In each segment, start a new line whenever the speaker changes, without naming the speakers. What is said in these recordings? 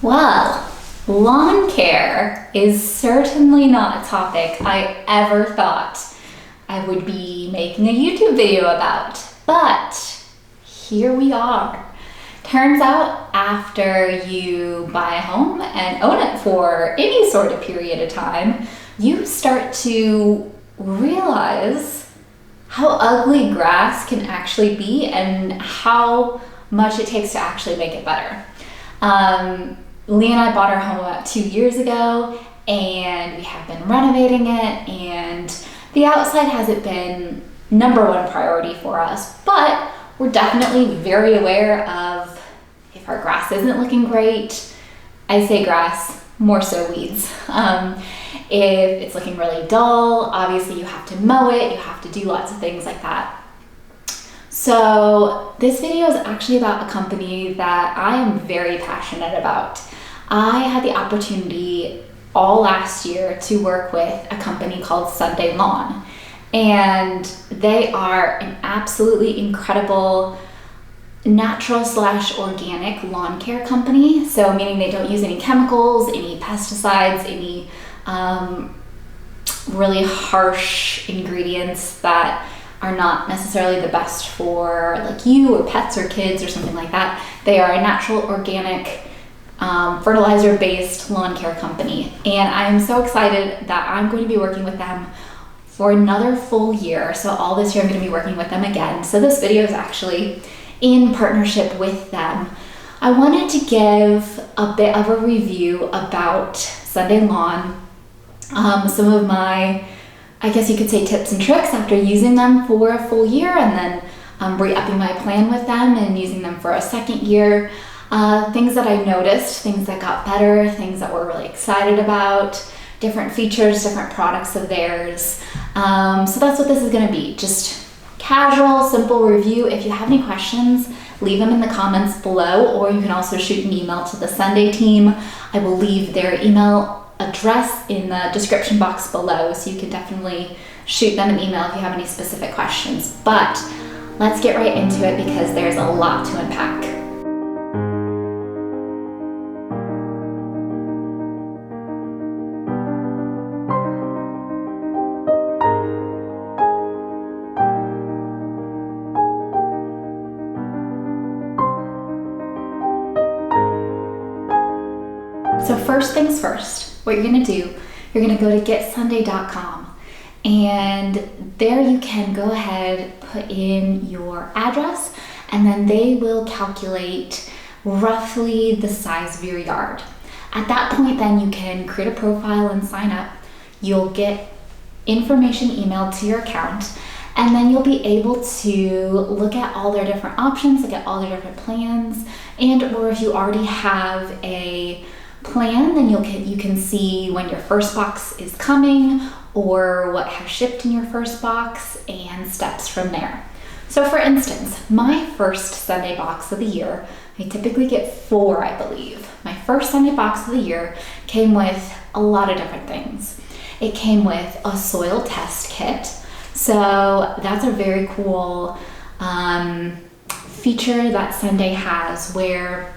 Well, lawn care is certainly not a topic I ever thought I would be making a YouTube video about, but here we are. Turns out after you buy a home and own it for any sort of period of time, you start to realize how ugly grass can actually be and how much it takes to actually make it better. Lee and I bought our home about 2 years ago, and we have been renovating it, and the outside hasn't been number one priority for us, but we're definitely very aware of if our grass isn't looking great. I say grass, more so weeds. If it's looking really dull, obviously you have to mow it, you have to do lots of things like that. So this video is actually about a company that I am very passionate about. I had the opportunity all last year to work with a company called Sunday Lawn, and they are an absolutely incredible natural / organic lawn care company. So meaning they don't use any chemicals, any pesticides, any really harsh ingredients that are not necessarily the best for like you or pets or kids or something like that. They are a natural organic fertilizer-based lawn care company, and I'm so excited that I'm going to be working with them for another full year. So all this year I'm going to be working with them again. So this video is actually in partnership with them. I wanted to give a bit of a review about Sunday Lawn, some of my, I guess you could say, tips and tricks after using them for a full year, and then re-upping my plan with them and using them for a second year. Things that I noticed, things that got better, things that we're really excited about, different features, different products of theirs. So that's what this is going to be, just casual, simple review. If you have any questions, leave them in the comments below, or you can also shoot an email to the Sunday team. I will leave their email address in the description box below, so you can definitely shoot them an email if you have any specific questions. But let's get right into it because there's a lot to unpack. So first things first, what you're gonna do, you're gonna go to getsunday.com, and there you can go ahead, put in your address, and then they will calculate roughly the size of your yard. At that point, then you can create a profile and sign up. You'll get information emailed to your account, and then you'll be able to look at all their different options, look at all their different plans, and or if you already have a plan, then you can see when your first box is coming or what has shipped in your first box and steps from there. So for instance, my first Sunday box of the year, I typically get 4, I believe. My first Sunday box of the year came with a lot of different things. It came with a soil test kit. So that's a very cool feature that Sunday has, where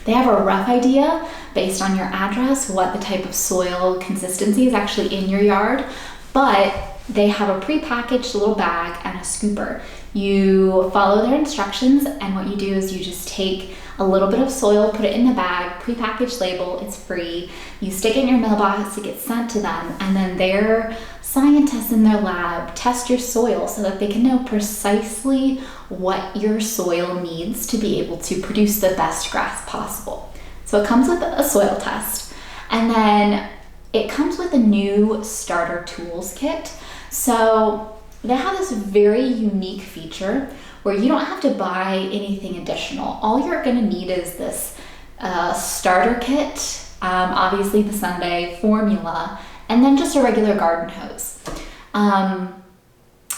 they have a rough idea based on your address what the type of soil consistency is actually in your yard, but they have a pre-packaged little bag and a scooper. You follow their instructions, and what you do is you just take a little bit of soil, put it in the bag, pre-packaged label, it's free. You stick it in your mailbox, it gets sent to them, and then their scientists in their lab test your soil so that they can know precisely what your soil needs to be able to produce the best grass possible. So it comes with a soil test, and then it comes with a new starter tools kit. So they have this very unique feature where you don't have to buy anything additional. All you're gonna need is this starter kit, obviously the Sunday formula, and then just a regular garden hose. And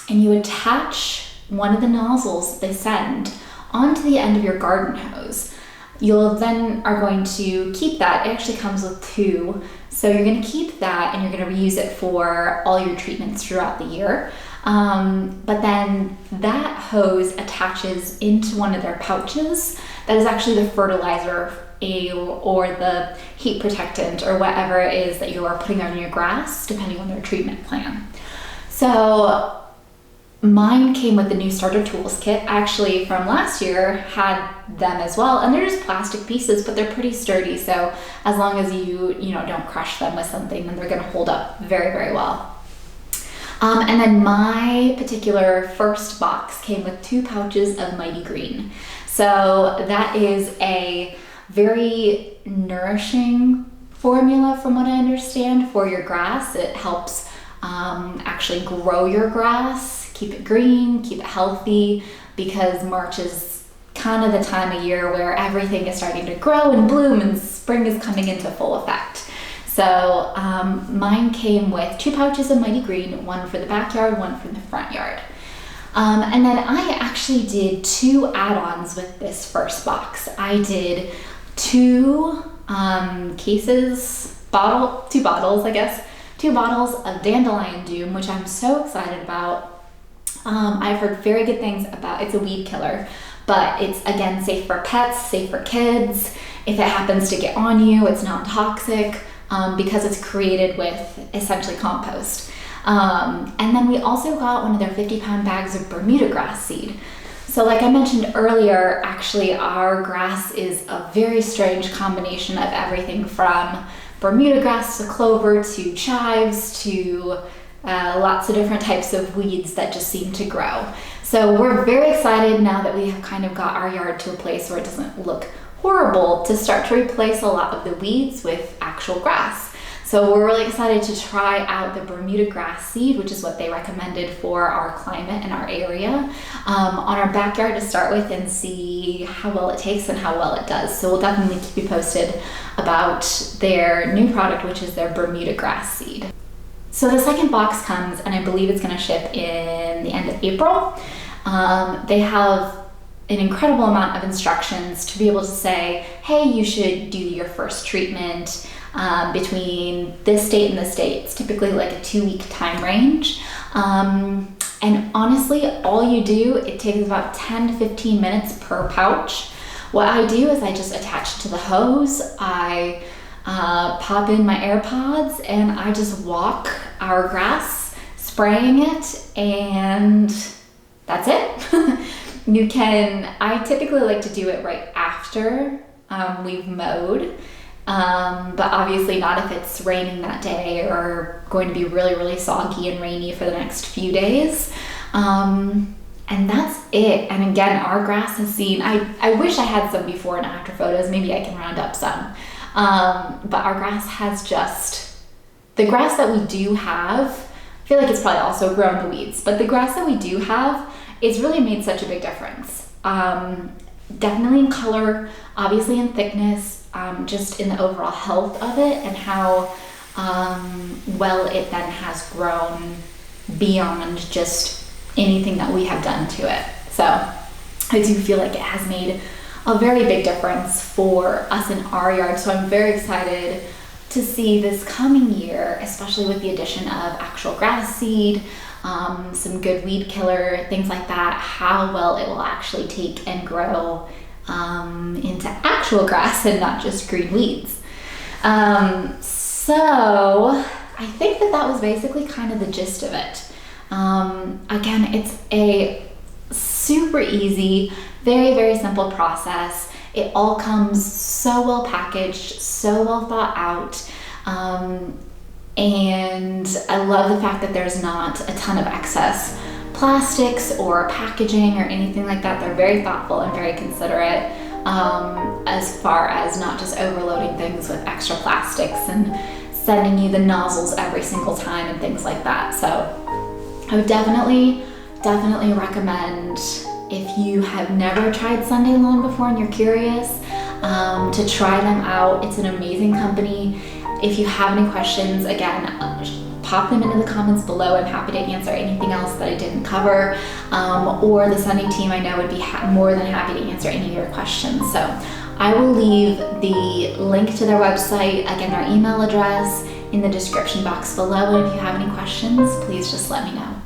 you attach one of the nozzles they send onto the end of your garden hose. You'll then are going to keep that. It actually comes with 2. So you're gonna keep that and you're gonna reuse it for all your treatments throughout the year. But then that hose attaches into one of their pouches that is actually the fertilizer or the heat protectant or whatever it is that you are putting on your grass, depending on their treatment plan. So mine came with the new starter tools kit. Actually, from last year, had them as well, and they're just plastic pieces, but they're pretty sturdy. So as long as you don't crush them with something, then they're going to hold up very, very well. And then my particular first box came with 2 pouches of Mighty Green. So that is a very nourishing formula, from what I understand, for your grass. It helps actually grow your grass, keep it green, keep it healthy, because March is kind of the time of year where everything is starting to grow and bloom and spring is coming into full effect. So mine came with 2 pouches of Mighty Green, 1 for the backyard, 1 for the front yard. And then I actually did 2 add-ons with this first box. I did 2 bottles of Dandelion Doom, which I'm so excited about. I've heard very good things about. It's a weed killer, but it's, again, safe for pets, safe for kids. If it happens to get on you, it's non-toxic because it's created with essentially compost. And then we also got one of their 50-pound bags of Bermuda grass seed. So like I mentioned earlier, actually our grass is a very strange combination of everything from Bermuda grass to clover to chives to lots of different types of weeds that just seem to grow. So we're very excited now that we have kind of got our yard to a place where it doesn't look horrible to start to replace a lot of the weeds with actual grass. So we're really excited to try out the Bermuda grass seed, which is what they recommended for our climate and our area, on our backyard to start with, and see how well it takes and how well it does. So we'll definitely keep you posted about their new product, which is their Bermuda grass seed. So the second box comes, and I believe it's going to ship in the end of April. They have an incredible amount of instructions to be able to say, hey, you should do your first treatment between this date and this date. It's typically like a 2-week time range. And honestly, all you do, it takes about 10 to 15 minutes per pouch. What I do is I just attach it to the hose. I pop in my AirPods and I just walk our grass, spraying it, and that's it. I typically like to do it right after we've mowed, but obviously not if it's raining that day or going to be really, really soggy and rainy for the next few days. And that's it. And again, our grass has seen, I wish I had some before and after photos, maybe I can round up some. But our grass has the grass that we do have, I feel like it's probably also grown the weeds, but the grass that we do have, it's really made such a big difference. Definitely in color, obviously in thickness, just in the overall health of it and how well it then has grown beyond just anything that we have done to it. So I do feel like it has made a very big difference for us in our yard. So I'm very excited to see this coming year, especially with the addition of actual grass seed, some good weed killer, things like that, how well it will actually take and grow into actual grass and not just green weeds. So I think that was basically kind of the gist of it. Again, it's a super easy, very, very simple process. It all comes so well packaged, so well thought out. And I love the fact that there's not a ton of excess plastics or packaging or anything like that. They're very thoughtful and very considerate, as far as not just overloading things with extra plastics and sending you the nozzles every single time and things like that. So I would definitely recommend, if you have never tried Sunday Lawn before and you're curious, to try them out. It's an amazing company. If you have any questions, again, pop them into the comments below. I'm happy to answer anything else that I didn't cover, or the Sunday team I know would be more than happy to answer any of your questions. So I will leave the link to their website, again, their email address, in the description box below. And if you have any questions, please just let me know.